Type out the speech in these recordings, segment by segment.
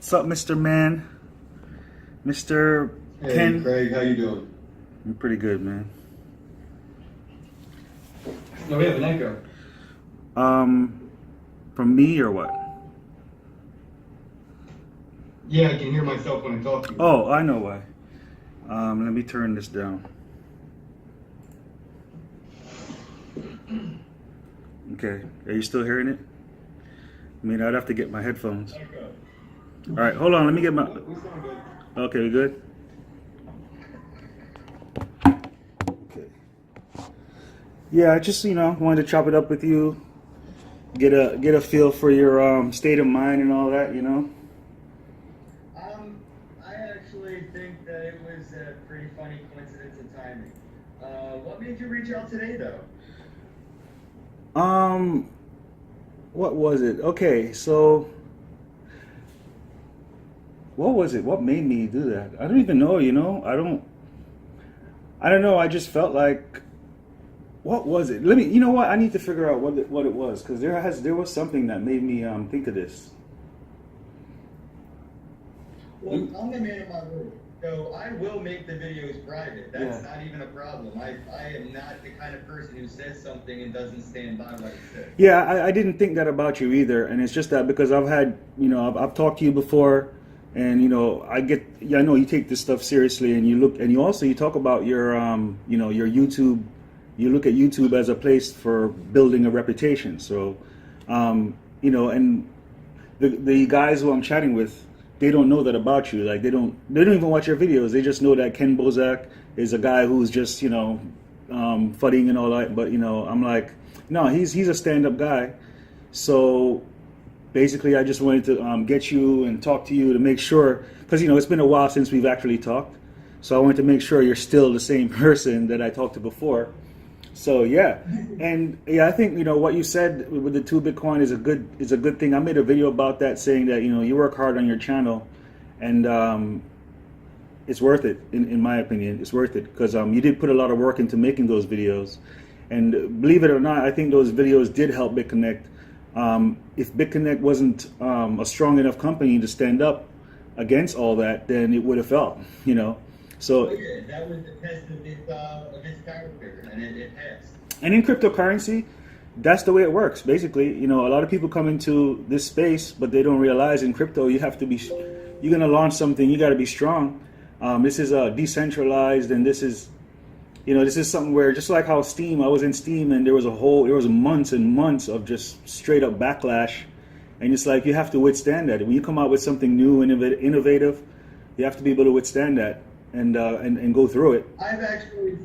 What's up, Mr. Man? Mr. Hey, Ken? Craig, how you doing? I'm pretty good, man. No, we have an echo. From me or what? Yeah, I can hear myself when I talk to you. Oh, I know why. Let me turn this down. Okay, are you still hearing it? I mean, I'd have to get my headphones. Echo. All right, hold on. Let me get my. We sound good. Okay, we good? Okay. Yeah, I just wanted to chop it up with you, get a feel for your state of mind and all that, I actually think that it was a pretty funny coincidence of timing. What made you reach out today, though? What was it? Okay, so what was it? What made me do that? I don't even know, I don't know. I just felt like, what was it? You know what? I need to figure out what it was, because there was something that made me think of this. Well, I'm the man of my word, so I will make the videos private. That's not even a problem. I am not the kind of person who says something and doesn't stand by what it says. Yeah, I didn't think that about you either, and it's just that because I've had, I've talked to you before, and I know you take this stuff seriously, and you talk about your your YouTube. You look at YouTube as a place for building a reputation. So, and the guys who I'm chatting with, they don't know that about you. Like they don't even watch your videos. They just know that Kenn Bosak is a guy who's just fudding and all that. But I'm like, no, he's a stand-up guy. So basically, I just wanted to get you and talk to you to make sure, because it's been a while since we've actually talked. So I wanted to make sure you're still the same person that I talked to before. So yeah, and yeah, I think what you said with the 2 Bitcoin is a good thing. I made a video about that, saying that you work hard on your channel, and it's worth it in my opinion. It's worth it because you did put a lot of work into making those videos, and believe it or not, I think those videos did help BitConnect. If BitConnect wasn't a strong enough company to stand up against all that, then it would have fell. So yeah, that was the test of this character, and it passed. And in cryptocurrency, that's the way it works. Basically, a lot of people come into this space, but they don't realize in crypto you have to be. You're gonna launch something, you got to be strong. This is decentralized, and this is something where, just like how Steam, I was in Steam, and there was months and months of just straight up backlash, and it's like you have to withstand that. When you come out with something new and innovative, you have to be able to withstand that. And go through it. I've actually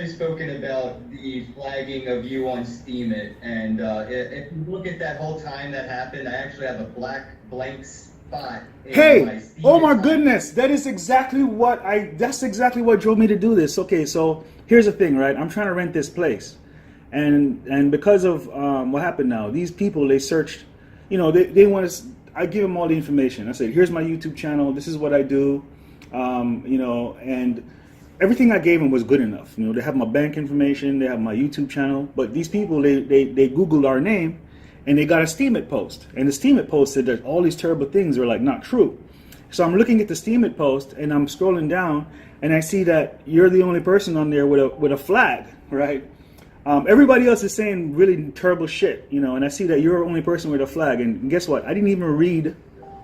spoken about the flagging of you on Steemit, and if you look at that whole time that happened, I actually have a blank spot in my Steemit. Oh my goodness, that's exactly what drove me to do this. Okay, so here's the thing, right? I'm trying to rent this place, and because of what happened now, these people, they searched, they want to. I give them all the information. I said, here's my YouTube channel. This is what I do. And everything I gave them was good enough. They have my bank information. They have my YouTube channel. But these people, they Googled our name, and they got a Steemit post. And the Steemit post said that all these terrible things were like not true. So I'm looking at the Steemit post, and I'm scrolling down, and I see that you're the only person on there with a flag, right? Everybody else is saying really terrible shit, and I see that you're the only person with a flag. And guess what? I didn't even read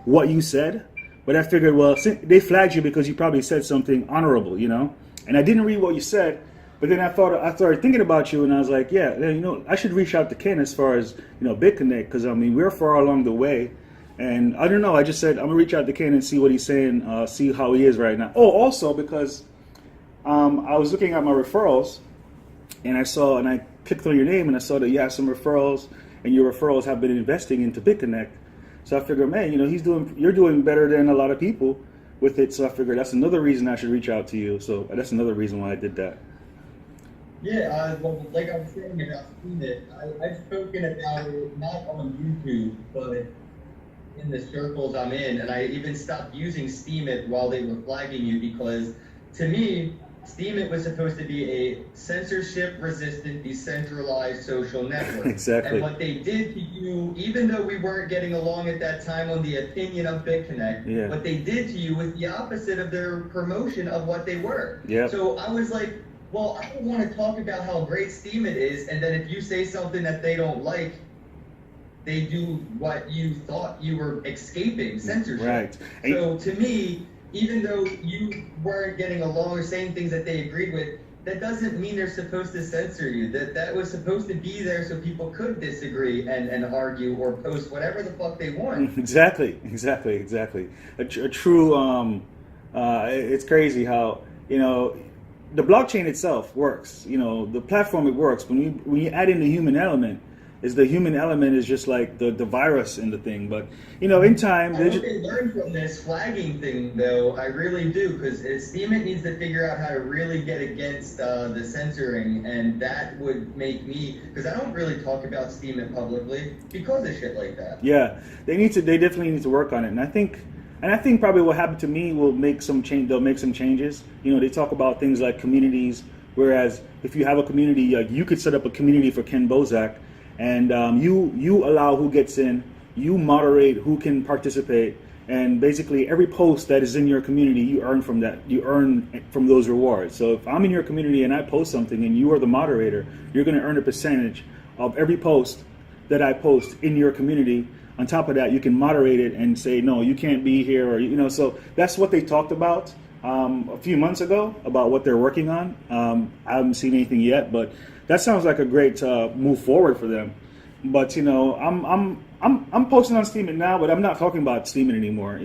what you said, but I figured, well, they flagged you because you probably said something honorable, And I didn't read what you said, but then I started thinking about you, and I was like, yeah, I should reach out to Ken as far as BitConnect, because we're far along the way, and I don't know. I just said I'm gonna reach out to Ken and see what he's saying, see how he is right now. Oh, also because I was looking at my referrals. And I clicked on your name, and I saw that you have some referrals, and your referrals have been investing into BitConnect. So I figured, man, you're doing better than a lot of people with it. So I figured that's another reason I should reach out to you. So that's another reason why I did that. Yeah, well, like I was saying about Steemit, I've spoken about it not on YouTube, but in the circles I'm in, and I even stopped using Steemit while they were flagging you, because to me, Steemit was supposed to be a censorship-resistant, decentralized social network. Exactly. And what they did to you, even though we weren't getting along at that time on the opinion of BitConnect, Yeah. what they did to you was the opposite of their promotion of what they were. Yep. So I was like, well, I don't want to talk about how great Steemit is, and then if you say something that they don't like, they do what you thought you were escaping, censorship. Right. So to me, even though you weren't getting along or saying things that they agreed with, that doesn't mean they're supposed to censor you. That was supposed to be there so people could disagree and argue or post whatever the fuck they want. Exactly. A true. It's crazy how the blockchain itself works. The platform, it works. When you add in the human element, the human element is just like the virus in the thing. But in time, I hope they learn from this flagging thing, though. I really do, because Steemit needs to figure out how to really get against the censoring, and that would make me, because I don't really talk about Steemit publicly because of shit like that. Yeah, they definitely need to work on it, and I think probably what happened to me will make some change. They'll make some changes. They talk about things like communities, whereas if you have a community, like you could set up a community for Kenn Bosak. And you allow who gets in, you moderate who can participate, and basically every post that is in your community, you earn from that. You earn from those rewards. So if I'm in your community and I post something and you are the moderator, you're going to earn a percentage of every post that I post in your community. On top of that, you can moderate it and say, no, you can't be here, or so that's what they talked about a few months ago about what they're working on. I haven't seen anything yet, but that sounds like a great move forward for them. But I'm posting on Steemit now, but I'm not talking about Steemit anymore.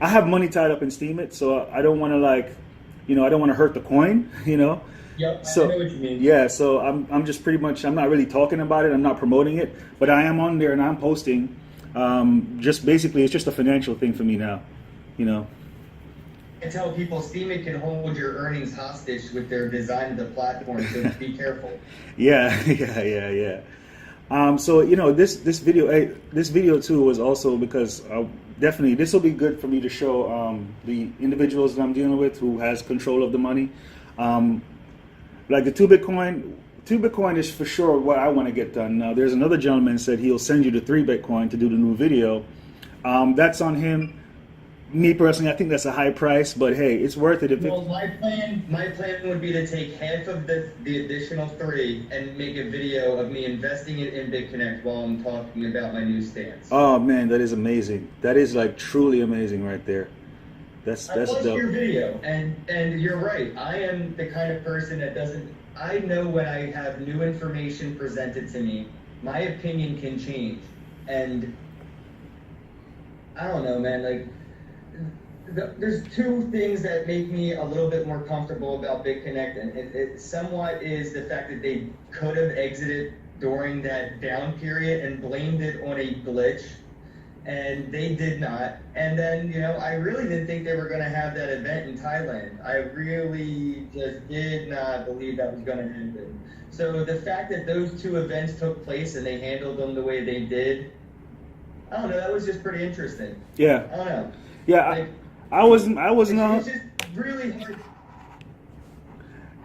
I have money tied up in Steemit, so I don't want to I don't want to hurt the coin. Yep, So, I know what you mean. yeah, so I'm just pretty much, I'm not really talking about it. I'm not promoting it, but I am on there and I'm posting. Just basically, it's just a financial thing for me now. I tell people Steemit can hold your earnings hostage with their design of the platform, so be careful. Yeah. So this video too was also because definitely this will be good for me to show the individuals that I'm dealing with who has control of the money. Like the 2 Bitcoin is for sure what I want to get done. Now there's another gentleman said he'll send you the 3 Bitcoin to do the new video. That's on him. Me personally, I think that's a high price, but hey, it's worth it. My plan would be to take half of the additional 3 and make a video of me investing it in BitConnect while I'm talking about my new stance. Oh man, that is amazing. That is like truly amazing right there. That's I watched dope. your video, and you're right. I am the kind of person that doesn't. I know when I have new information presented to me, my opinion can change, and I don't know, man. Like, there's 2 things that make me a little bit more comfortable about BitConnect, and it somewhat is the fact that they could have exited during that down period and blamed it on a glitch, and they did not. And then, I really didn't think they were going to have that event in Thailand. I really just did not believe that was going to happen. So the fact that those 2 events took place and they handled them the way they did, I don't know, that was just pretty interesting. Yeah. I don't know. Yeah. Like, I wasn't. It's just really hard.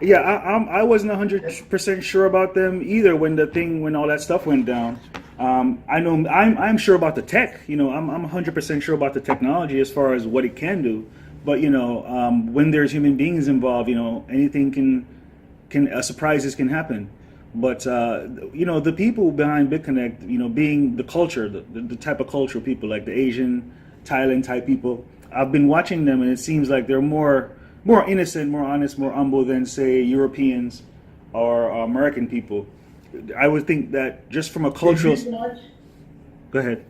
Yeah, I wasn't 100% sure about them either when all that stuff went down. I know I'm sure about the tech. I'm 100% sure about the technology as far as what it can do. But when there's human beings involved, anything surprises can happen. But the people behind BitConnect, being the culture, the type of cultural people like the Asian, Thailand type people. I've been watching them, and it seems like they're more innocent, more honest, more humble than, say, Europeans or American people. I would think that just from a cultural... Go ahead.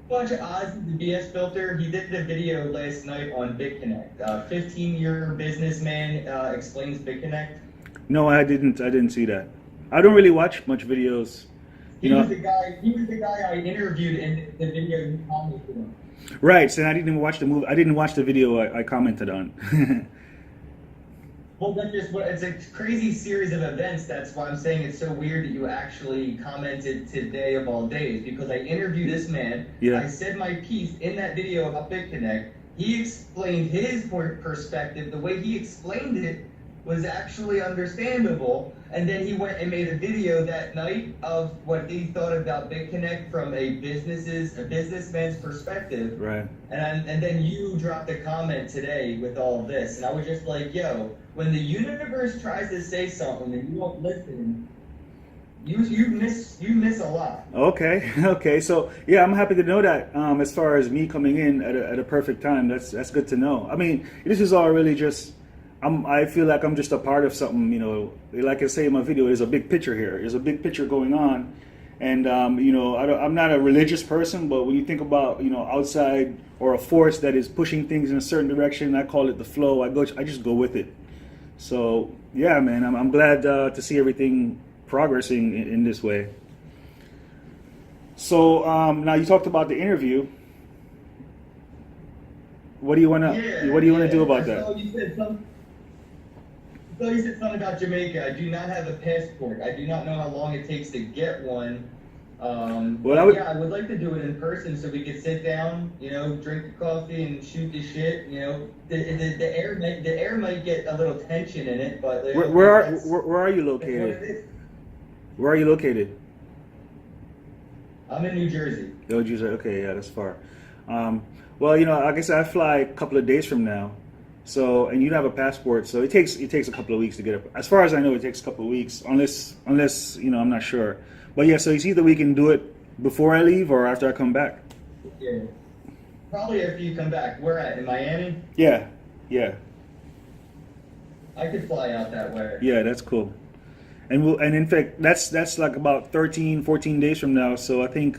Watch Oz the BS Filter. He did a video last night on BitConnect. 15-year businessman explains BitConnect. No, I didn't see that. I don't really watch much videos. He was the guy I interviewed in the video you commented on. Right, so I didn't even watch the movie. I didn't watch the video I commented on. Well, it's a crazy series of events. That's why I'm saying it's so weird that you actually commented today of all days, because I interviewed this man. Yeah. I said my piece in that video about BitConnect. he explained his perspective. The way he explained it was actually understandable. And then he went and made a video that night of what he thought about BitConnect from a businessman's perspective. Right. And then you dropped a comment today with all of this, and I was just like, yo, when the universe tries to say something and you don't listen, you miss a lot. Okay. Okay. So yeah, I'm happy to know that. As far as me coming in at a perfect time, that's good to know. I mean, this is all really just. I feel like I'm just a part of something, you know. Like I say in my video, there's a big picture here. There's a big picture going on, and you know, I'm not a religious person, but when you think about, you know, outside or a force that is pushing things in a certain direction, I call it the flow. I just go with it. So yeah, man, I'm glad to see everything progressing in this way. So now you talked about the interview. What do you wanna do about that? So you said something about Jamaica. I do not have a passport. I do not know how long it takes to get one. Well, I would like to do it in person so we could sit down, you know, drink a coffee and shoot the shit. You know, the air might get a little tension in it, but where are you located? Where are you located? I'm in New Jersey. Oh, New Jersey. Okay, yeah, that's far. Well, you know, like I said, I fly a couple of days from now. So, and you don't have a passport, so it takes a couple of weeks to get it. As far as I know, it takes a couple of weeks, unless you know, I'm not sure. But yeah, so it's either we can do it before I leave or after I come back. Yeah, probably after you come back. Where at? In Miami? Yeah. I could fly out that way. Yeah, that's cool. And in fact, that's like about 13, 14 days from now. So I think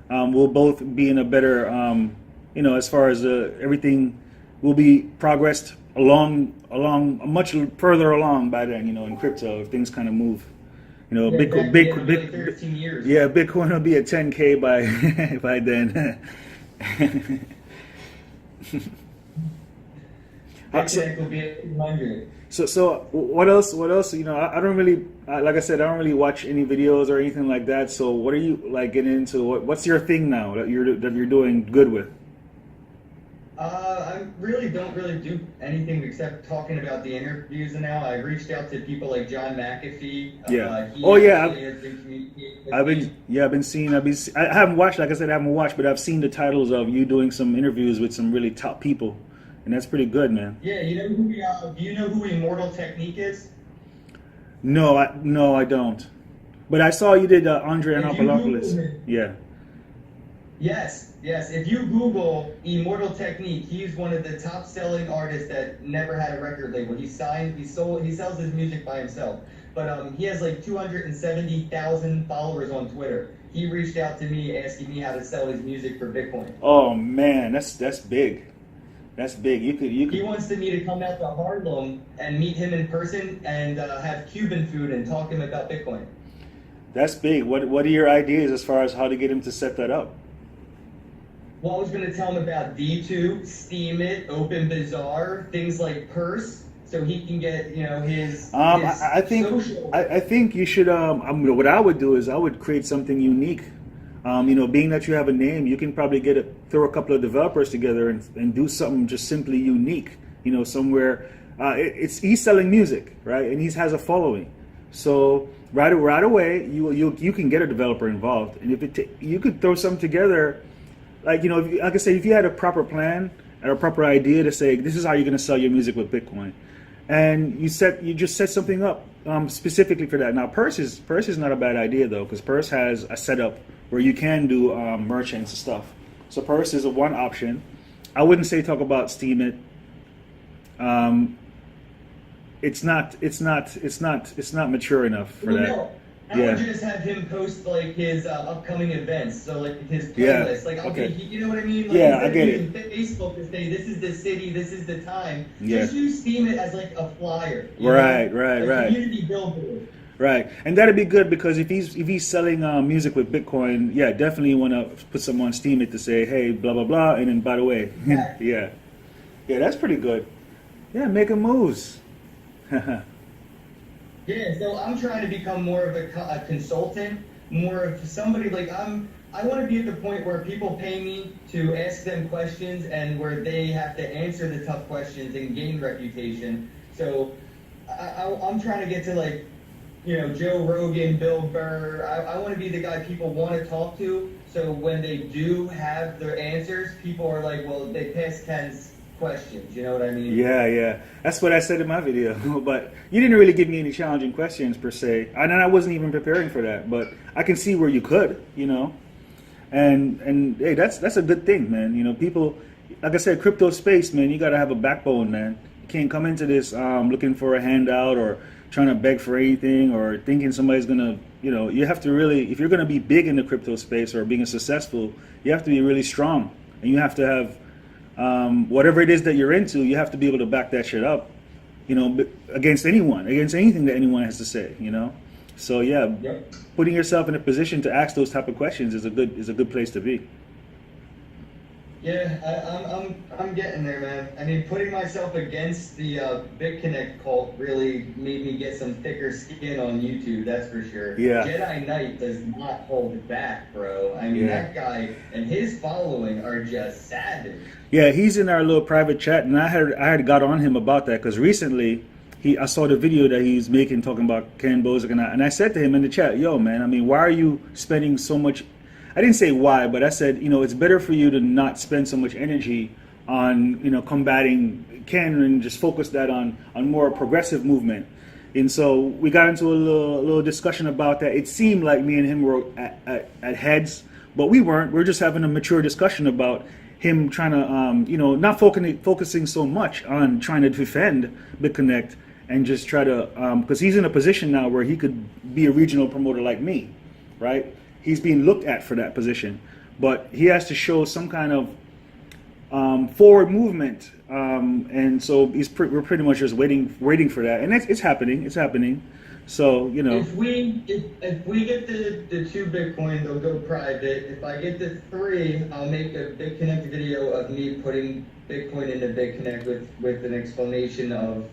we'll both be in a better, you know, as far as everything. Will be progressed along much further along by then, you know, in crypto if things kind of move, you know, yeah, big 13 years. Yeah, Bitcoin will be at 10K by then. Bitcoin will be at 200. So what else? You know, I don't really, like I said, I don't really watch any videos or anything like that. So what are you like getting into? What's your thing now that you're doing good with? I don't really do anything except talking about the interviews now. I reached out to people like John McAfee. Yeah. I've been seeing. I haven't watched. Like I said, I haven't watched, but I've seen the titles of you doing some interviews with some really top people, and that's pretty good, man. Yeah. Do you know who Immortal Technique is? No, I don't. But I saw you did Andre Anopoulos. Yeah. Yes. If you Google Immortal Technique, he's one of the top selling artists that never had a record label. He sells his music by himself. But he has like 270,000 followers on Twitter. He reached out to me asking me how to sell his music for Bitcoin. Oh man, that's big. That's big. You could. He wants me to come out to Harlem and meet him in person and have Cuban food and talk to him about Bitcoin. That's big. What are your ideas as far as how to get him to set that up? Well, I was going to tell him about D2, Steam It, Open Bazaar, things like Purse, so he can get, you know, his I think you should. What I would do is I would create something unique. You know, being that you have a name, you can probably throw a couple of developers together and do something just simply unique. You know, somewhere. He's selling music, right, and he has a following. So right away, you can get a developer involved, and if you could throw something together. Like, you know, like I say, if you had a proper plan or a proper idea to say, this is how you're going to sell your music with Bitcoin, and you just set something up specifically for that. Now, Purse is not a bad idea though, because Purse has a setup where you can do merchants and stuff. So Purse is one option. I wouldn't say talk about Steam It. It's not mature enough for that. No. I would just have him post like his upcoming events, so like his playlist. Like, okay, you know what I mean? Like, I get it. Facebook to say this is the city, this is the time. Yeah. Just use Steam It as like a flyer. Right. Community billboard. Right, and that'd be good because if he's selling music with Bitcoin, yeah, definitely want to put some on Steam It to say, hey, blah blah blah, and then by the way, yeah, that's pretty good. Yeah, making moves. Yeah, so I'm trying to become more of a consultant, more of somebody like I'm I want to be at the point where people pay me to ask them questions and where they have to answer the tough questions and gain reputation. So I'm trying to get to like, Joe Rogan, Bill Burr. I want to be the guy people want to talk to. So when they do have their answers, people are like, well, they passed Kenn's questions. You know what I mean? Yeah. That's what I said in my video. But you didn't really give me any challenging questions per se. And I wasn't even preparing for that. But I can see where you could, And hey, that's a good thing, man. People, like I said, crypto space, man. You got to have a backbone, man. You can't come into this looking for a handout or trying to beg for anything or thinking somebody's gonna. You have to really, if you're gonna be big in the crypto space or being successful, you have to be really strong, and you have to have whatever it is that you're into. You have to be able to back that shit up, against anything that anyone has to say. So yeah. Yep. Putting yourself in a position to ask those type of questions is a good place to be. Yeah, I'm getting there, man. I mean, putting myself against the BitConnect cult really made me get some thicker skin on YouTube. That's for sure. Yeah. Jedi Knight does not hold back, bro. I mean, that guy and his following are just savage. Yeah, he's in our little private chat, and I had got on him about that because recently. I saw the video that he's making talking about Kenn Bosak, and I said to him in the chat, yo, man, I mean, why are you spending so much? I didn't say why, but I said, it's better for you to not spend so much energy on, combating Kenn and just focus that on more progressive movement. And so we got into a little discussion about that. It seemed like me and him were at heads, but we weren't. We were just having a mature discussion about him trying to, not focusing so much on trying to defend BitConnect and just try to, because he's in a position now where he could be a regional promoter like me, right? He's being looked at for that position, but he has to show some kind of forward movement, and so we're pretty much just waiting for that, and it's happening. It's happening. So if we get the 2 Bitcoin, they'll go private. If I get the 3, I'll make a BitConnect video of me putting Bitcoin into BitConnect with an explanation of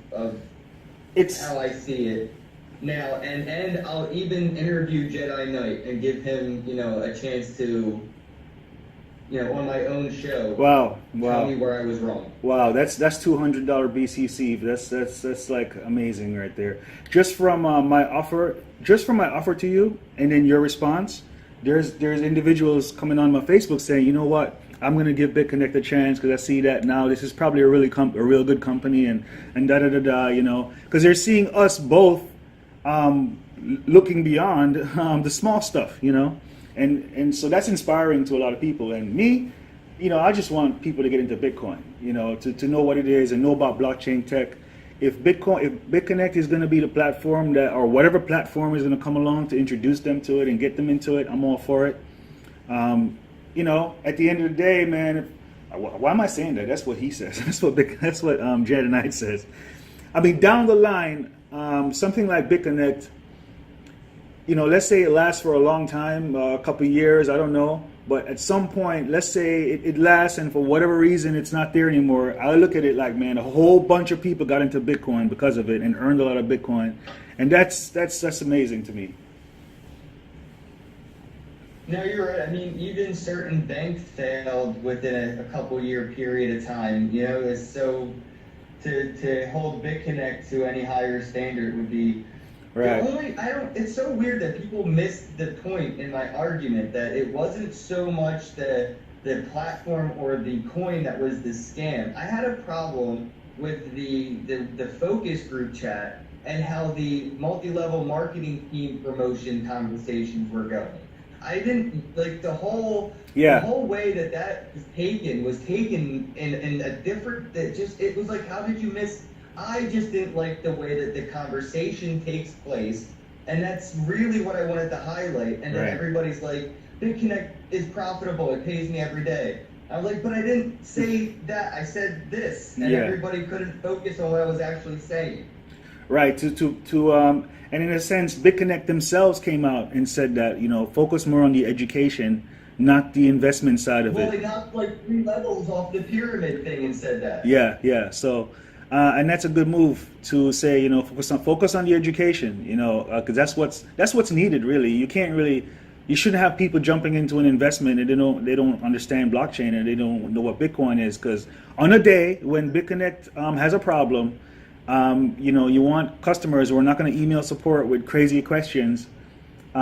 how I see it now, and I'll even interview Jedi Knight and give him a chance to on my own show. Wow. Tell me where I was wrong. Wow, that's $200 BCC. That's like amazing right there. Just from my offer to you, and then your response. There's individuals coming on my Facebook saying, you know what, I'm gonna give BitConnect a chance because I see that now this is probably a real good company and because they're seeing us both looking beyond the small stuff, And so that's inspiring to a lot of people. And me, I just want people to get into Bitcoin, to know what it is and know about blockchain tech. If BitConnect is going to be the platform or whatever platform is going to come along to introduce them to it and get them into it, I'm all for it. At the end of the day, man, why am I saying that? That's what he says. That's what Jedi Knight says. I mean, down the line, something like BitConnect, let's say it lasts for a long time, a couple of years, I don't know. But at some point, let's say it lasts and for whatever reason it's not there anymore. I look at it like, man, a whole bunch of people got into Bitcoin because of it and earned a lot of Bitcoin. And that's amazing to me. No, you're right. I mean, even certain banks failed within a couple year period of time. So to hold BitConnect to any higher standard would be right. It's so weird that people missed the point in my argument that it wasn't so much the platform or the coin that was the scam. I had a problem with the focus group chat and how the multi-level marketing team promotion conversations were going. I didn't like the whole way that was taken in a different, it was like, how did you miss? I just didn't like the way that the conversation takes place, and that's really what I wanted to highlight. And then everybody's like, BitConnect is profitable, it pays me every day. I was like, but I didn't say that, I said this, and everybody couldn't focus on what I was actually saying. Right, and in a sense, BitConnect themselves came out and said that, focus more on the education, not the investment side of it. Well, they knocked like 3 levels off the pyramid thing and said that. Yeah. So, and that's a good move to say, focus on the education, because that's what's needed really. You can't really You shouldn't have people jumping into an investment and they don't understand blockchain and they don't know what Bitcoin is. Because on a day when BitConnect has a problem, you want customers who are not going to email support with crazy questions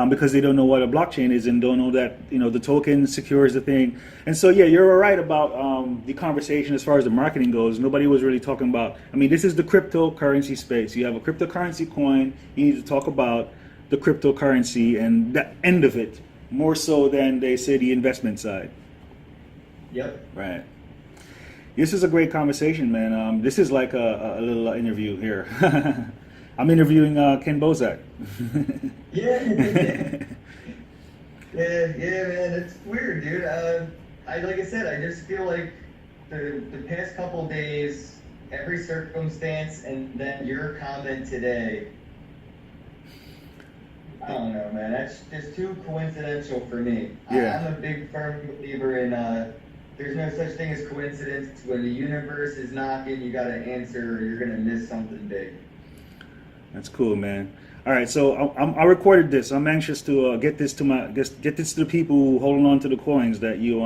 because they don't know what a blockchain is and don't know that the token secures the thing. And so yeah, you're right about the conversation as far as the marketing goes. Nobody was really talking about. I mean, this is the cryptocurrency space. You have a cryptocurrency coin. You need to talk about the cryptocurrency and the end of it more so than they say the investment side. Yep. Right. This is a great conversation, man. This is like a little interview here. I'm interviewing Kenn Bosak. Yeah. yeah, man. It's weird, dude. Like I said, I just feel like the past couple days, every circumstance, and then your comment today. I don't know, man. That's just too coincidental for me. Yeah. I'm a big firm believer in there's no such thing as coincidence. When the universe is knocking, you got to answer, or you're gonna miss something big. That's cool, man. All right, so I recorded this. I'm anxious to get this to the people who holding on to the coins that you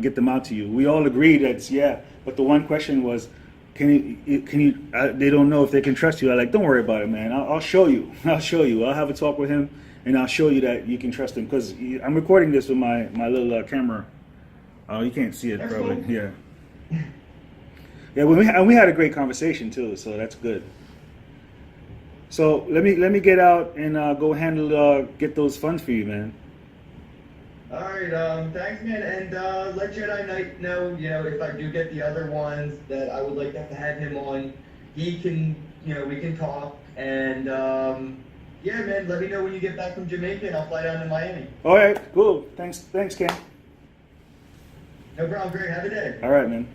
get them out to you. We all agree that yeah, but the one question was, can you? They don't know if they can trust you. I'm like, don't worry about it, man. I'll show you. I'll show you. I'll have a talk with him, and I'll show you that you can trust him because I'm recording this with my little camera. Oh, you can't see it. That's probably. cool. Yeah. Yeah, we had a great conversation too, so that's good. So let me get out and go handle get those funds for you, man. All right, thanks, man, and let Jedi Knight know, if I do get the other ones that I would like to have him on. He can, we can talk, and yeah, man, let me know when you get back from Jamaica, and I'll fly down to Miami. All right, cool. Thanks, Ken. No problem, Greg. Have a day. All right, man.